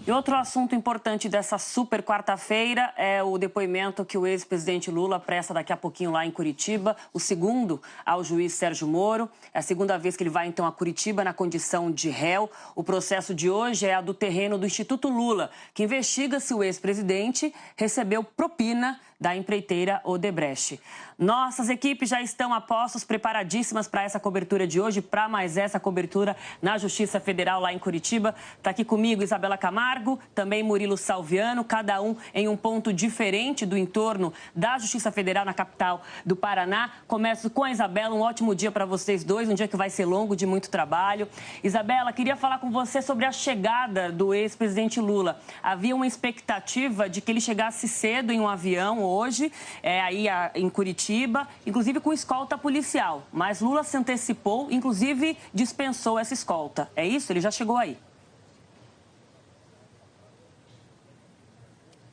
E outro assunto importante dessa super quarta-feira é o depoimento que o ex-presidente Lula presta daqui a pouquinho lá em Curitiba, o segundo ao juiz Sérgio Moro. É a segunda vez que ele vai então a Curitiba na condição de réu. O processo de hoje é a do terreno do Instituto Lula, que investiga se o ex-presidente recebeu propina da empreiteira Odebrecht. Nossas equipes já estão a postos, preparadíssimas para essa cobertura de hoje, para mais essa cobertura na Justiça Federal lá em Curitiba. Está aqui comigo Isabela Camargo, também Murilo Salviano, cada um em um ponto diferente do entorno da Justiça Federal na capital do Paraná. Começo com a Isabela, um ótimo dia para vocês dois, um dia que vai ser longo, de muito trabalho. Isabela, queria falar com você sobre a chegada do ex-presidente Lula. Havia uma expectativa de que ele chegasse cedo em um avião hoje, aí em Curitiba, inclusive com escolta policial. Mas Lula se antecipou, inclusive dispensou essa escolta. É isso? Ele já chegou aí.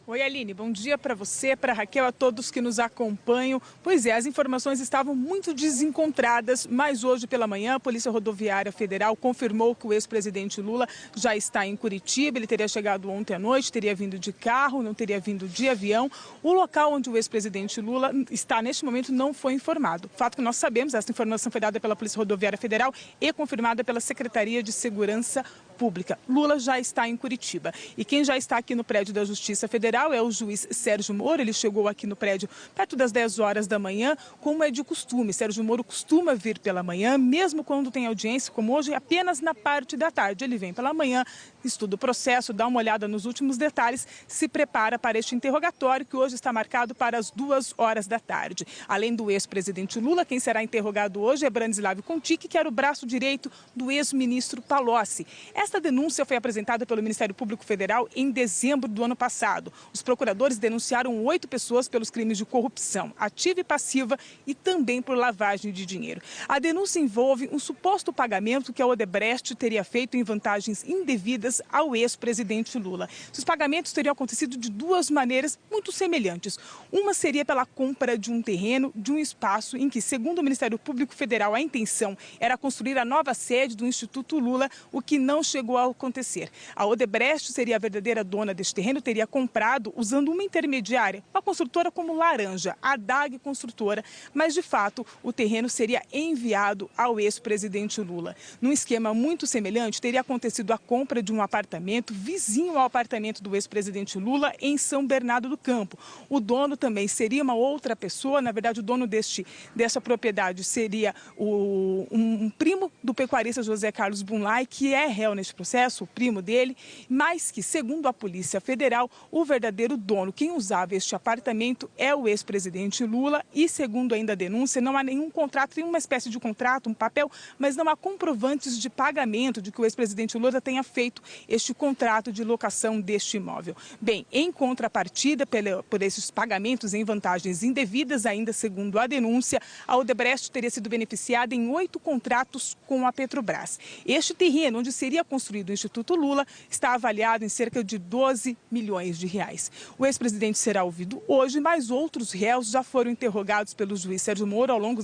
Oi, Aline, bom dia para você, para Raquel, a todos que nos acompanham. Pois é, as informações estavam muito desencontradas, mas hoje pela manhã a Polícia Rodoviária Federal confirmou que o ex-presidente Lula já está em Curitiba. Ele teria chegado ontem à noite, teria vindo de carro, não teria vindo de avião. O local onde o ex-presidente Lula está neste momento não foi informado. Fato que nós sabemos, essa informação foi dada pela Polícia Rodoviária Federal e confirmada pela Secretaria de Segurança Pública. Lula já está em Curitiba. E quem já está aqui no prédio da Justiça Federal é o juiz Sérgio Moro. Ele chegou aqui no prédio perto das 10 horas da manhã, como é de costume. Sérgio Moro costuma vir pela manhã, mesmo quando tem audiência, como hoje, apenas na parte da tarde. Ele vem pela manhã, estuda o processo, dá uma olhada nos últimos detalhes, se prepara para este interrogatório, que hoje está marcado para as 2 horas da tarde. Além do ex-presidente Lula, quem será interrogado hoje é Branislav Contic, que era o braço direito do ex-ministro Palocci. Esta denúncia foi apresentada pelo Ministério Público Federal em dezembro do ano passado. Os procuradores denunciaram 8 pessoas pelos crimes de corrupção ativa e passiva e também por lavagem de dinheiro. A denúncia envolve um suposto pagamento que a Odebrecht teria feito em vantagens indevidas ao ex-presidente Lula. Os pagamentos teriam acontecido de 2 maneiras muito semelhantes. Uma seria pela compra de um terreno, de um espaço em que, segundo o Ministério Público Federal, a intenção era construir a nova sede do Instituto Lula, o que não chegou a acontecer. A Odebrecht seria a verdadeira dona deste terreno, teria comprado usando uma intermediária, uma construtora como Laranja, a DAG Construtora, mas de fato o terreno seria enviado ao ex-presidente Lula. Num esquema muito semelhante, teria acontecido a compra de um apartamento vizinho ao apartamento do ex-presidente Lula em São Bernardo do Campo. O dono também seria uma outra pessoa, na verdade o dono dessa propriedade seria um primo do pecuarista José Carlos Bunlai, que é réu neste processo, o primo dele, mas que, segundo a Polícia Federal, o verdadeiro dono, quem usava este apartamento, é o ex-presidente Lula e, segundo ainda a denúncia, não há nenhum contrato, tem uma espécie de contrato, um papel, mas não há comprovantes de pagamento de que o ex-presidente Lula tenha feito este contrato de locação deste imóvel. Bem, em contrapartida por esses pagamentos em vantagens indevidas, ainda segundo a denúncia, a Odebrecht teria sido beneficiada em 8 contratos com a Petrobras. Este terreno, onde seria construído o Instituto Lula, está avaliado em cerca de 12 milhões de reais. O ex-presidente será ouvido hoje, mas outros réus já foram interrogados pelo juiz Sérgio Moro ao longo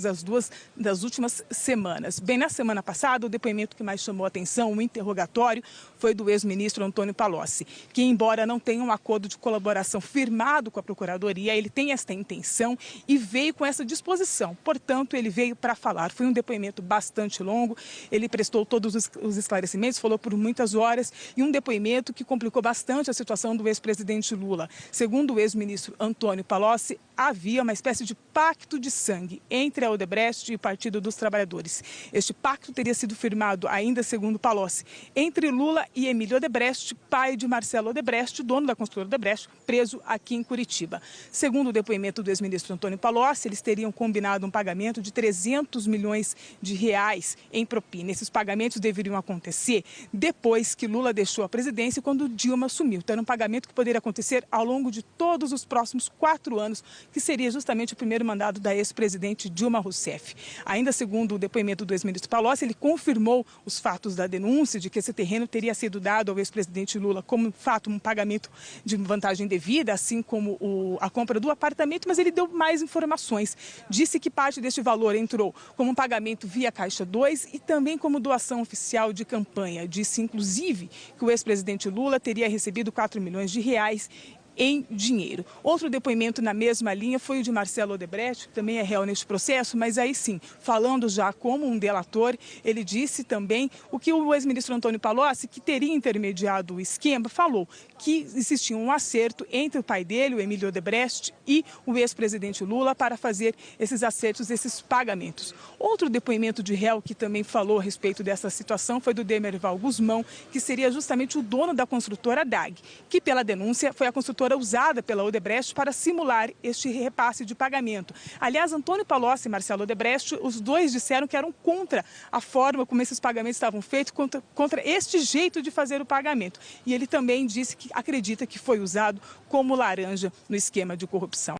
das últimas semanas. Bem, na semana passada, o depoimento que mais chamou a atenção, o interrogatório, foi do ex-ministro Antônio Palocci, que, embora não tenha um acordo de colaboração firmado com a Procuradoria, ele tem esta intenção e veio com essa disposição. Portanto, ele veio para falar. Foi um depoimento bastante longo, ele prestou todos os esclarecimentos, falou por muitas horas, e um depoimento que complicou bastante a situação do ex-presidente Lula. Segundo o ex-ministro Antônio Palocci, havia uma espécie de pacto de sangue entre a Odebrecht e o Partido dos Trabalhadores. Este pacto teria sido firmado, ainda segundo Palocci, entre Lula e Emílio Odebrecht, pai de Marcelo Odebrecht, dono da construtora Odebrecht, preso aqui em Curitiba. Segundo o depoimento do ex-ministro Antônio Palocci, eles teriam combinado um pagamento de 300 milhões de reais em propina. Esses pagamentos deveriam acontecer depois que Lula deixou a presidência e quando Dilma assumiu. Então, era um pagamento que poderia acontecer ao longo de todos os próximos 4 anos, que seria justamente o primeiro mandato da ex-presidente Dilma Rousseff. Ainda segundo o depoimento do ex-ministro Palocci, ele confirmou os fatos da denúncia de que esse terreno teria sido dado ao ex-presidente Lula como fato um pagamento de vantagem devida, assim como a compra do apartamento, mas ele deu mais informações. Disse que parte deste valor entrou como um pagamento via Caixa 2 e também como doação oficial de campanha disse, inclusive, que o ex-presidente Lula teria recebido 4 milhões de reais em dinheiro. Outro depoimento na mesma linha foi o de Marcelo Odebrecht, que também é réu neste processo, mas aí sim, falando já como um delator, ele disse também o que o ex-ministro Antônio Palocci, que teria intermediado o esquema, falou que existia um acerto entre o pai dele, o Emílio Odebrecht, e o ex-presidente Lula para fazer esses acertos, esses pagamentos. Outro depoimento de réu que também falou a respeito dessa situação foi do Demerval Guzmão, que seria justamente o dono da construtora DAG, que pela denúncia foi a construtora usada pela Odebrecht para simular este repasse de pagamento. Aliás, Antônio Palocci e Marcelo Odebrecht, os dois disseram que eram contra a forma como esses pagamentos estavam feitos, contra este jeito de fazer o pagamento. E ele também disse que acredita que foi usado como laranja no esquema de corrupção.